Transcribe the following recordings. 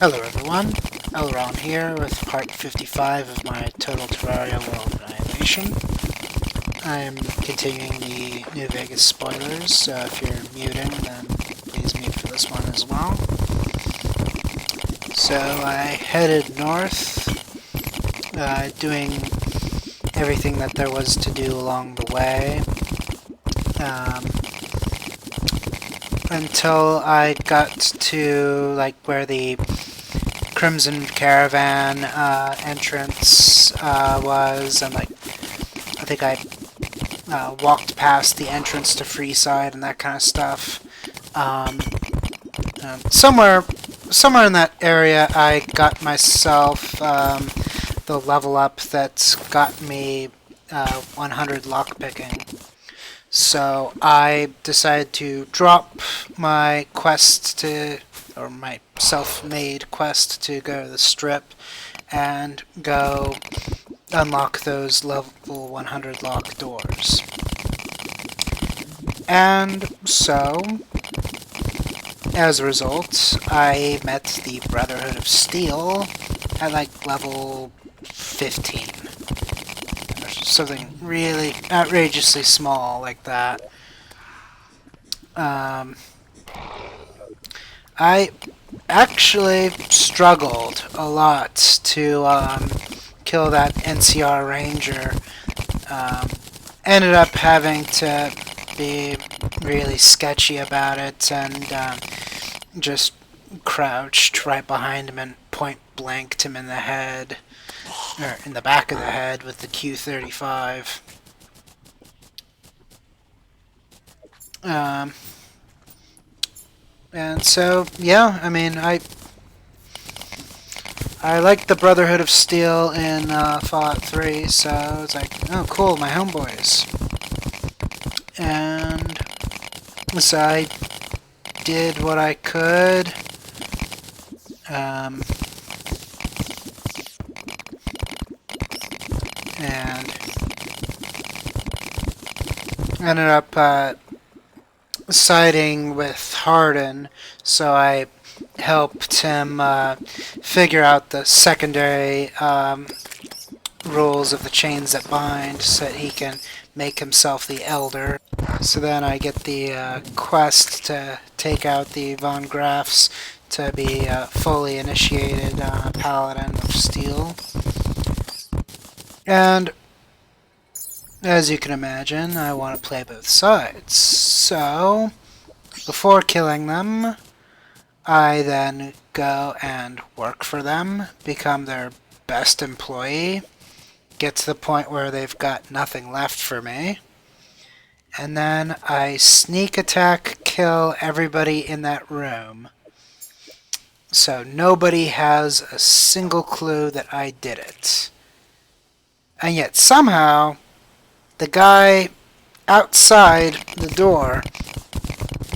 Hello everyone, LRon here with part 55 of my Total Terraria World Annihilation. I'm continuing the New Vegas spoilers, so if you're muting, then please mute for this one as well. So I headed north, doing everything that there was to do along the way, until I got to like where the Crimson Caravan entrance was, and like I think I walked past the entrance to Freeside and that kind of stuff. Somewhere in that area, I got myself the level up that got me 100 lockpicking. So I decided to drop my quest to, or my self-made quest to go to the strip and go unlock those level 100 lock doors. And so, as a result, I met the Brotherhood of Steel at like level 15. Or something really outrageously small like that. I actually struggled a lot to kill that NCR Ranger. Ended up having to be really sketchy about it and just crouched right behind him and point blanked him in the head, or in the back of the head with the Q35. And so, yeah, I mean, I like the Brotherhood of Steel in Fallout 3, so it's like, oh cool, my homeboys. And so I did what I could. And ended up siding with Hardin, so I helped him figure out the secondary rules of the chains that bind so that he can make himself the Elder. So then I get the quest to take out the Von Graffs to be fully initiated Paladin of Steel. And as you can imagine, I want to play both sides. So, before killing them, I then go and work for them, become their best employee, get to the point where they've got nothing left for me, and then I sneak attack kill everybody in that room. So nobody has a single clue that I did it. And yet somehow, the guy outside the door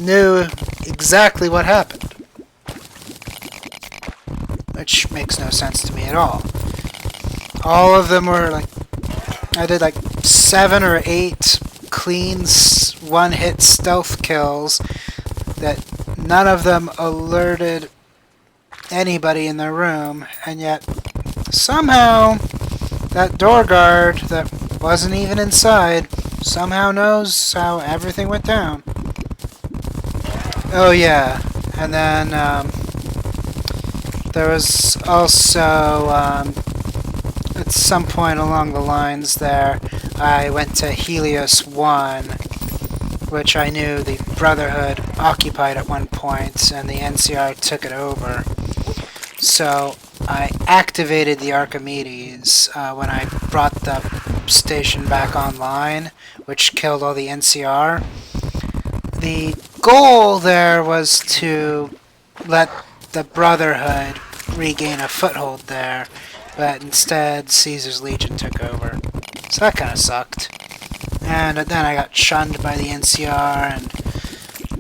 knew exactly what happened. Which makes no sense to me at all. All of them were like, I did like 7 or 8 clean one-hit stealth kills that none of them alerted anybody in the room, and yet somehow that door guard that wasn't even inside somehow knows how everything went down. Oh yeah, and then there was also at some point along the lines there, I went to Helios 1, which I knew the Brotherhood occupied at one point, and the NCR took it over. So I activated the Archimedes when I brought the station back online, which killed all the NCR. The goal there was to let the Brotherhood regain a foothold there, but instead Caesar's Legion took over. So that kind of sucked. And then I got shunned by the NCR, and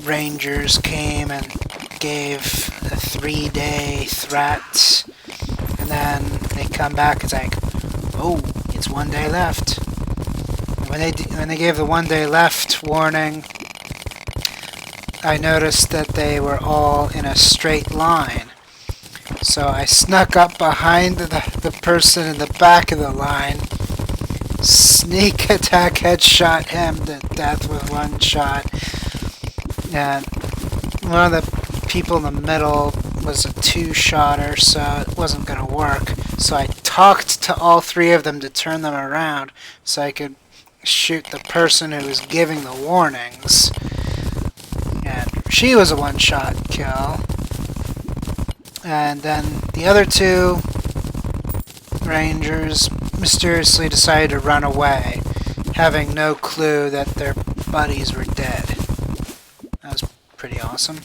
Rangers came and gave a 3-day threat, and then they come back, it's like, oh, it's 1 day left. When they gave the 1 day left warning, I noticed that they were all in a straight line. So I snuck up behind the person in the back of the line, sneak attack headshot him to death with one shot, and one of the people in the middle was a two-shotter, so it wasn't going to work. So I talked to all three of them to turn them around so I could shoot the person who was giving the warnings. And she was a one-shot kill. And then the other two rangers mysteriously decided to run away, having no clue that their buddies were dead. That was pretty awesome.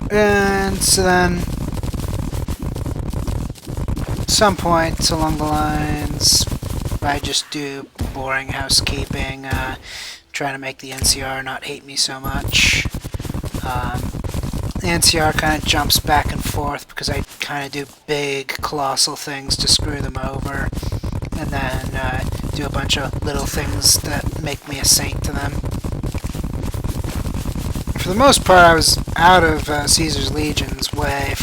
And so then, some point along the lines, I just do boring housekeeping, trying to make the NCR not hate me so much. The NCR kind of jumps back and forth because I kind of do big, colossal things to screw them over, and then do a bunch of little things that make me a saint to them. For the most part, I was out of Caesar's Legion's way.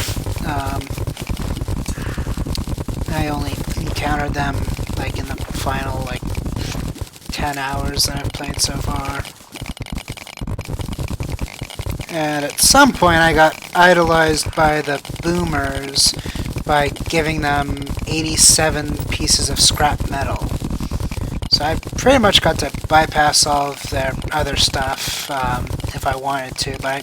I only encountered them like in the final 10 hours that I've played so far. And at some point I got idolized by the boomers by giving them 87 pieces of scrap metal. So I pretty much got to bypass all of their other stuff if I wanted to, but I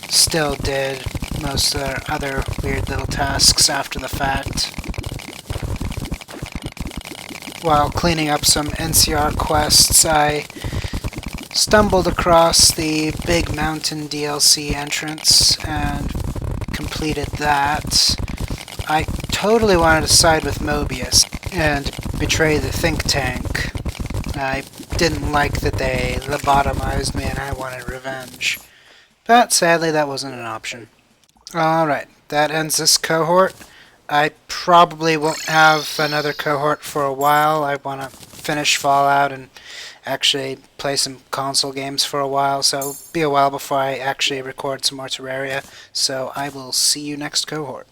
still did most of their other weird little tasks after the fact. While cleaning up some NCR quests, I stumbled across the Big Mountain DLC entrance and completed that. I totally wanted to side with Mobius and betray the think tank. I didn't like that they lobotomized me and I wanted revenge. But sadly that wasn't an option. Alright, that ends this cohort. I probably won't have another cohort for a while. I want to finish Fallout and actually play some console games for a while, so it'll be a while before I actually record some more Terraria. So I will see you next cohort.